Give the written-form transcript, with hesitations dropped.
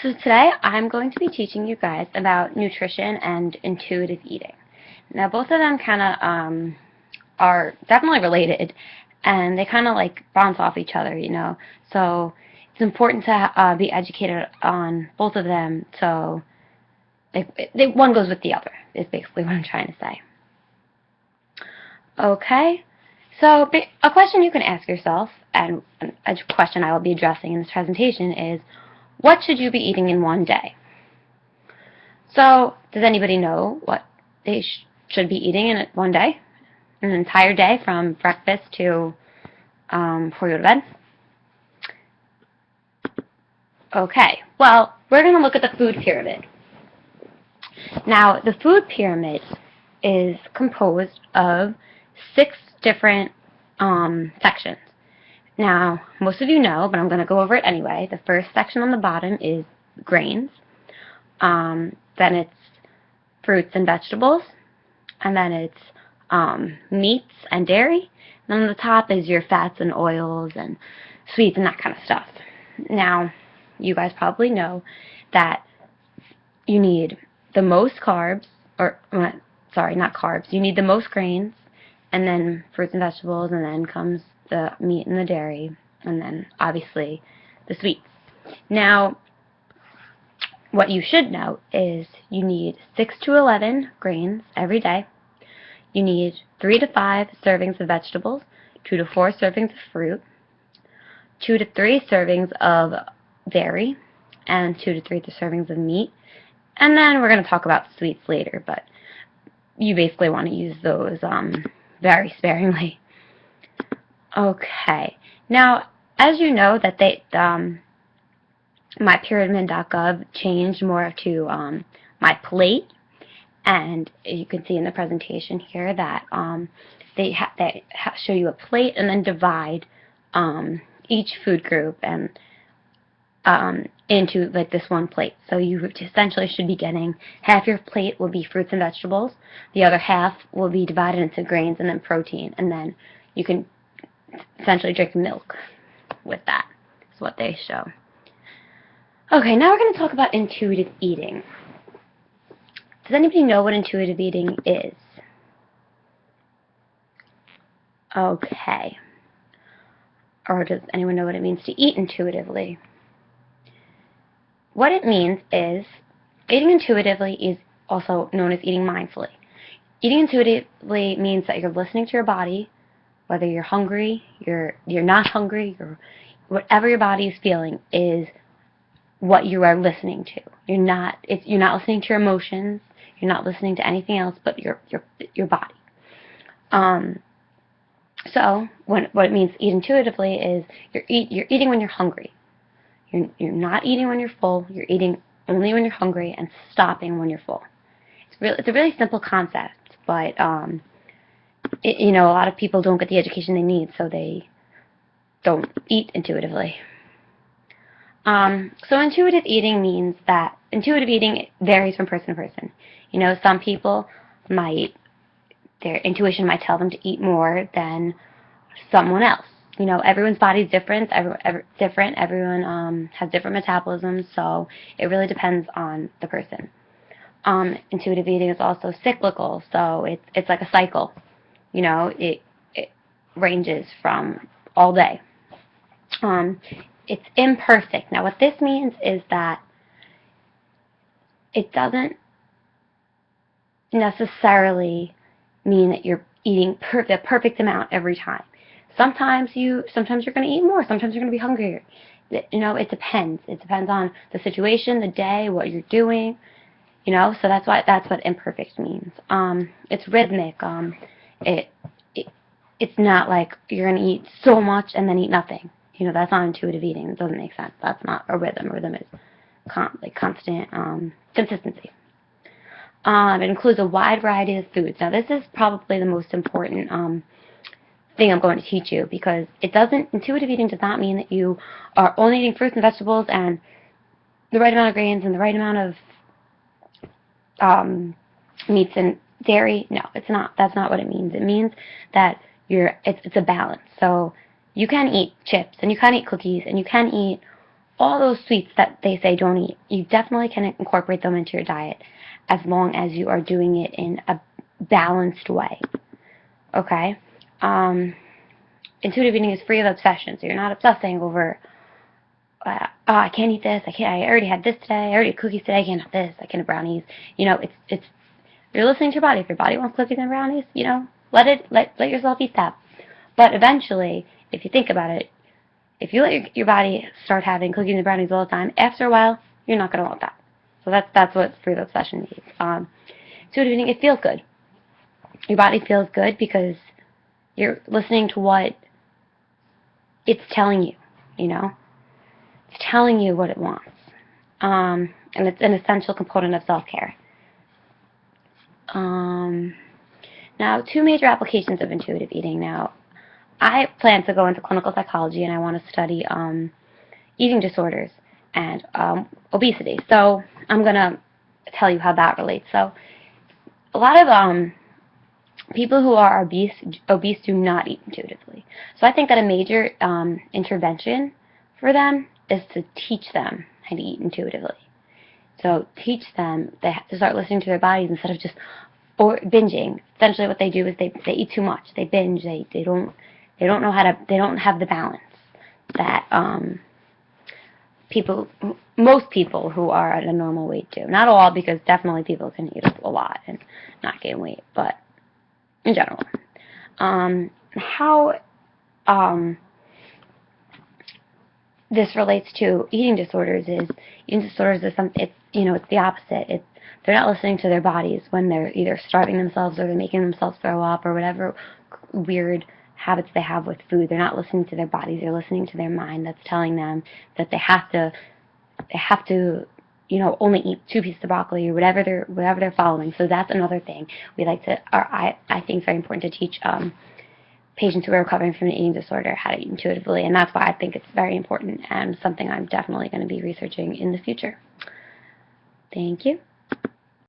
So today I'm going to be teaching you guys about nutrition and intuitive eating. Now both of them kind of are definitely related, and they kind of like bounce off each other, So it's important to be educated on both of them. So one goes with the other is basically what I'm trying to say. Okay. So a question you can ask yourself, and a question I will be addressing in this presentation is, what should you be eating in one day? So, does anybody know what they should be eating in one day? An entire day from breakfast to before you go to bed? Okay, well, we're going to look at the food pyramid. Now, the food pyramid is composed of 6 different sections. Now, most of you know, but I'm going to go over it anyway. The first section on the bottom is grains. Then it's fruits and vegetables. And then it's meats and dairy. And then on the top is your fats and oils and sweets and that kind of stuff. Now, you guys probably know that you need the most carbs, sorry, not carbs. You need the most grains, and then fruits and vegetables, and then comes the meat and the dairy, and then obviously the sweets. Now, what you should know is you need 6 to 11 grains every day. You need 3 to 5 servings of vegetables, 2 to 4 servings of fruit, 2 to 3 servings of dairy, and 2 to 3 servings of meat. And then we're going to talk about sweets later, but you basically want to use those very sparingly. Okay. Now, as you know, that mypyramid.gov changed more to my plate, and you can see in the presentation here that they show you a plate and then divide each food group and into like this one plate. So you essentially should be getting half your plate will be fruits and vegetables, the other half will be divided into grains and then protein, and then you can essentially drink milk with that. That's what they show. Okay, now we're going to talk about intuitive eating. Does anybody know what intuitive eating is? Okay. Or does anyone know what it means to eat intuitively? What it means is, eating intuitively is also known as eating mindfully. Eating intuitively means that you're listening to your body, whether you're hungry, you're not hungry, whatever your body is feeling is what you are listening to. You're not listening to your emotions. You're not listening to anything else but your body. So what it means to eat intuitively is you're eating when you're hungry. You're not eating when you're full. You're eating only when you're hungry and stopping when you're full. It's a really simple concept, but a lot of people don't get the education they need, so they don't eat intuitively. So intuitive eating means that intuitive eating varies from person to person. Some people their intuition might tell them to eat more than someone else. Everyone's body is different. Everyone has different metabolisms, so it really depends on the person. Intuitive eating is also cyclical, so it's like a cycle. It ranges from all day. It's imperfect. Now, what this means is that it doesn't necessarily mean that you're eating the perfect amount every time. Sometimes you're going to eat more. Sometimes you're going to be hungrier. It depends. It depends on the situation, the day, what you're doing. So that's what imperfect means. It's rhythmic. It's not like you're going to eat so much and then eat nothing. That's not intuitive eating. It doesn't make sense. That's not a rhythm. A rhythm is constant consistency. It includes a wide variety of foods. Now, this is probably the most important thing I'm going to teach you, because intuitive eating does not mean that you are only eating fruits and vegetables and the right amount of grains and the right amount of meats and dairy. No, it's not. That's not what it means. It means that it's a balance. So you can eat chips, and you can eat cookies, and you can eat all those sweets that they say don't eat, you definitely can incorporate them into your diet as long as you are doing it in a balanced way. Okay? Intuitive eating is free of obsession, so you're not obsessing over, oh, I can't eat this, I already had this today, I already had cookies today, I can't have this, I can't have brownies. You know, it's you're listening to your body. If your body wants cookies and brownies, you know, let yourself eat that. But eventually, if you think about it, if you let your body start having cookies and brownies all the time, after a while, you're not going to want that. So that's what free of obsession needs. Intuitive eating, it feels good. Your body feels good because you're listening to what it's telling you, you know. It's telling you what it wants. And it's an essential component of self-care. Now, two major applications of intuitive eating. Now, I plan to go into clinical psychology, and I want to study eating disorders and obesity. So I'm going to tell you how that relates. So a lot of people who are obese do not eat intuitively. So I think that a major intervention for them is to teach them how to eat intuitively. So teach them they have to start listening to their bodies instead of just binging. Essentially, what they do is they eat too much. They binge. They don't know how to. They don't have the balance that most people who are at a normal weight do. Not all, because definitely people can eat a lot and not gain weight, but in general. How this relates to eating disorders is something. It's the opposite. They're not listening to their bodies when they're either starving themselves or they're making themselves throw up or whatever weird habits they have with food. They're not listening to their bodies. They're listening to their mind that's telling them that they have to only eat 2 pieces of broccoli or whatever they're following. So that's another thing we like to. I think it's very important to teach patients who are recovering from an eating disorder how to eat intuitively, and that's why I think it's very important and something I'm definitely going to be researching in the future. Thank you.